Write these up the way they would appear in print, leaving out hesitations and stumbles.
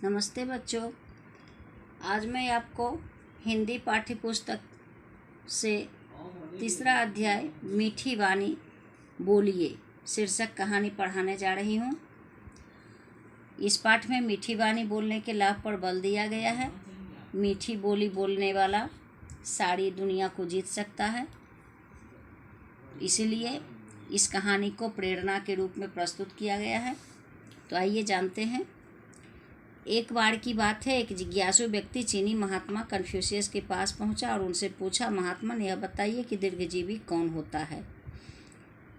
नमस्ते बच्चों। आज मैं आपको हिंदी पाठ्य पुस्तक से तीसरा अध्याय मीठी वाणी बोलिए शीर्षक कहानी पढ़ाने जा रही हूँ। इस पाठ में मीठी वाणी बोलने के लाभ पर बल दिया गया है। मीठी बोली बोलने वाला सारी दुनिया को जीत सकता है, इसलिए इस कहानी को प्रेरणा के रूप में प्रस्तुत किया गया है। तो आइए जानते हैं। एक बार की बात है, एक जिज्ञासु व्यक्ति चीनी महात्मा कन्फ्यूशियस के पास पहुंचा और उनसे पूछा, महात्मन यह बताइए कि दीर्घजीवी कौन होता है।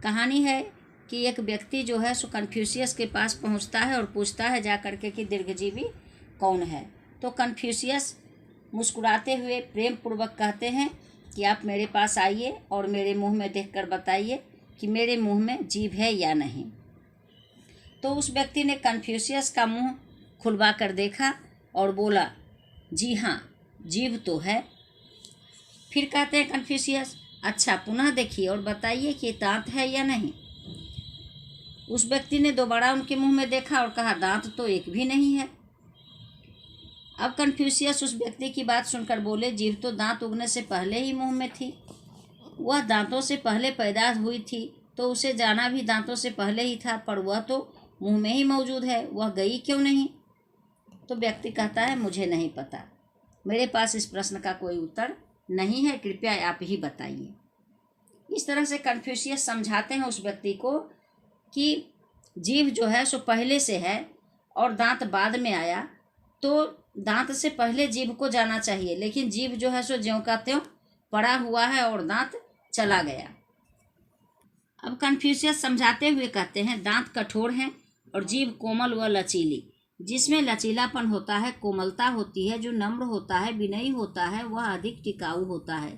कहानी है कि एक व्यक्ति जो है सो कन्फ्यूशियस के पास पहुंचता है और पूछता है जा करके कि दीर्घजीवी कौन है। तो कन्फ्यूशियस मुस्कुराते हुए प्रेम पूर्वक कहते हैं कि आप मेरे पास आइए और मेरे मुंह में देखकर बताइए कि मेरे मुंह में जीभ है या नहीं। तो उस व्यक्ति ने कन्फ्यूशियस का मुंह खुलवा कर देखा और बोला, जी हाँ, जीभ तो है। फिर कहते हैं कन्फ्यूशियस, अच्छा पुनः देखिए और बताइए कि दांत है या नहीं। उस व्यक्ति ने दोबारा उनके मुंह में देखा और कहा, दांत तो एक भी नहीं है। अब कन्फ्यूशियस उस व्यक्ति की बात सुनकर बोले, जीभ तो दांत उगने से पहले ही मुंह में थी। वह दांतों से पहले पैदा हुई थी तो उसे जाना भी दांतों से पहले ही था, पर वह तो मुंह में ही मौजूद है, वह गई क्यों नहीं। तो व्यक्ति कहता है, मुझे नहीं पता, मेरे पास इस प्रश्न का कोई उत्तर नहीं है, कृपया आप ही बताइए। इस तरह से कन्फ्यूशियस समझाते हैं उस व्यक्ति को कि जीभ जो है सो पहले से है और दांत बाद में आया, तो दांत से पहले जीभ को जाना चाहिए, लेकिन जीभ जो है सो ज्यों का त्यों पड़ा हुआ है और दांत चला गया। अब कन्फ्यूशियस समझाते हुए कहते हैं, दांत कठोर हैं और जीभ कोमल व लचीली। जिसमें लचीलापन होता है, कोमलता होती है, जो नम्र होता है, विनयी होता है, वह अधिक टिकाऊ होता है,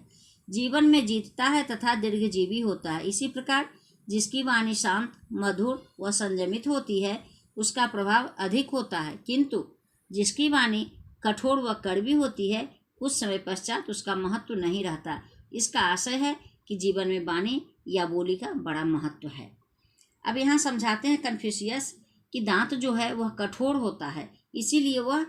जीवन में जीतता है तथा दीर्घजीवी होता है। इसी प्रकार जिसकी वाणी शांत, मधुर व संयमित होती है, उसका प्रभाव अधिक होता है, किंतु जिसकी वाणी कठोर व कड़वी होती है, कुछ समय पश्चात उसका महत्व नहीं रहता। इसका आशय है कि जीवन में वाणी या बोली का बड़ा महत्व है। अब यहाँ समझाते हैं कन्फ्यूशियस कि दांत जो है वह कठोर होता है, इसीलिए वह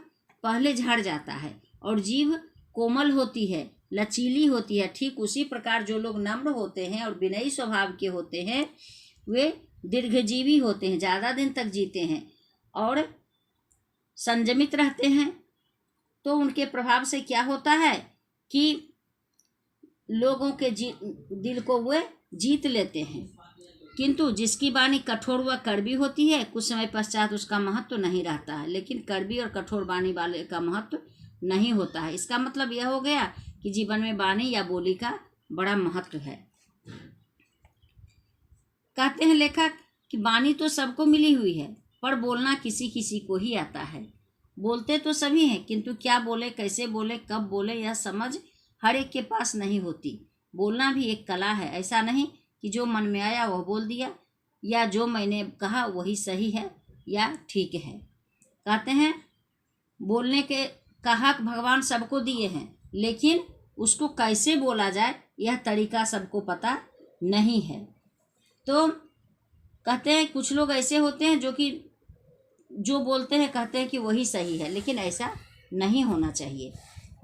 पहले झड़ जाता है, और जीभ कोमल होती है, लचीली होती है। ठीक उसी प्रकार जो लोग नम्र होते हैं और विनयी स्वभाव के होते हैं, वे दीर्घजीवी होते हैं, ज़्यादा दिन तक जीते हैं और संयमित रहते हैं। तो उनके प्रभाव से क्या होता है कि लोगों के दिल को वे जीत लेते हैं, किंतु जिसकी वाणी कठोर व कड़वी होती है, कुछ समय पश्चात उसका महत्व नहीं रहता है। लेकिन कड़वी और कठोर वाणी वाले का महत्व नहीं होता है। इसका मतलब यह हो गया कि जीवन में वाणी या बोली का बड़ा महत्व है। कहते हैं लेखक कि वाणी तो सबको मिली हुई है, पर बोलना किसी किसी को ही आता है। बोलते तो सभी हैं, किंतु क्या बोले, कैसे बोले, कब बोले, यह समझ हर एक के पास नहीं होती। बोलना भी एक कला है। ऐसा नहीं कि जो मन में आया वह बोल दिया, या जो मैंने कहा वही सही है या ठीक है। कहते हैं बोलने के का हक भगवान सबको दिए हैं, लेकिन उसको कैसे बोला जाए यह तरीका सबको पता नहीं है। तो कहते हैं कुछ लोग ऐसे होते हैं जो बोलते हैं कहते हैं कि वही सही है, लेकिन ऐसा नहीं होना चाहिए।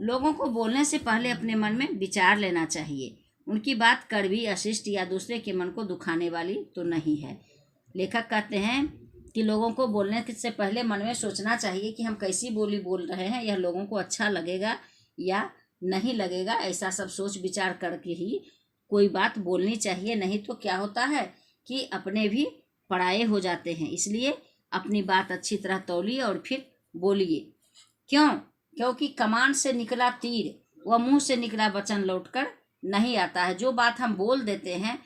लोगों को बोलने से पहले अपने मन में विचार लेना चाहिए। उनकी बात कड़वी, अशिष्ट या दूसरे के मन को दुखाने वाली तो नहीं है। लेखक कहते हैं कि लोगों को बोलने से पहले मन में सोचना चाहिए कि हम कैसी बोली बोल रहे हैं, यह लोगों को अच्छा लगेगा या नहीं लगेगा। ऐसा सब सोच विचार करके ही कोई बात बोलनी चाहिए, नहीं तो क्या होता है कि अपने भी पराये हो जाते हैं। इसलिए अपनी बात अच्छी तरह तौलिए और फिर बोलिए। क्योंकि कमान से निकला तीर व मुंह से निकला वचन लौटकर नहीं आता है। जो बात हम बोल देते हैं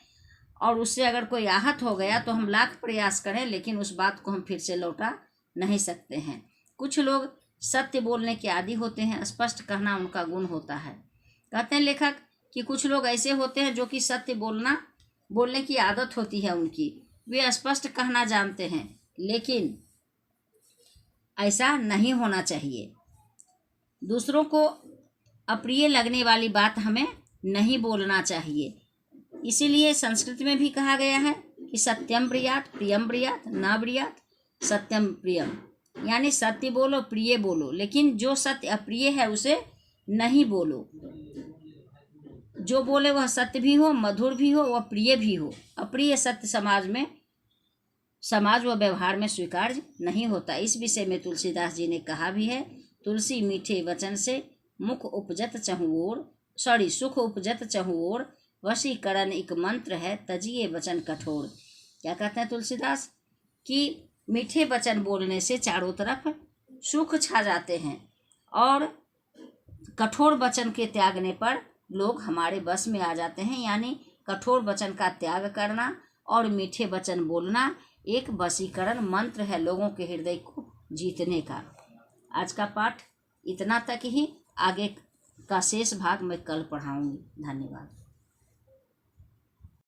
और उससे अगर कोई आहत हो गया तो हम लाख प्रयास करें, लेकिन उस बात को हम फिर से लौटा नहीं सकते हैं। कुछ लोग सत्य बोलने के आदी होते हैं, स्पष्ट कहना उनका गुण होता है। कहते हैं लेखक कि कुछ लोग ऐसे होते हैं जो कि सत्य बोलने की आदत होती है उनकी, वे स्पष्ट कहना जानते हैं, लेकिन ऐसा नहीं होना चाहिए। दूसरों को अप्रिय लगने वाली बात हमें नहीं बोलना चाहिए। इसीलिए संस्कृत में भी कहा गया है कि सत्यम ब्रूयात् प्रियम ब्रूयात् न ब्रूयात् सत्यम प्रियम। यानी सत्य बोलो, प्रिय बोलो, लेकिन जो सत्य अप्रिय है उसे नहीं बोलो। जो बोले वह सत्य भी हो, मधुर भी हो, वह प्रिय भी हो। अप्रिय सत्य समाज व व्यवहार में स्वीकार्य नहीं होता। इस विषय में तुलसीदास जी ने कहा भी है, तुलसी मीठे वचन से सुख उपजत चहुओर, वशीकरण एक मंत्र है, तजिए वचन कठोर। क्या कहते हैं तुलसीदास कि मीठे वचन बोलने से चारों तरफ सुख छा जाते हैं, और कठोर वचन के त्यागने पर लोग हमारे बस में आ जाते हैं। यानी कठोर वचन का त्याग करना और मीठे वचन बोलना एक वशीकरण मंत्र है लोगों के हृदय को जीतने का। आज का पाठ इतना तक ही, आगे का शेष भाग मैं कल पढ़ाऊंगी। धन्यवाद।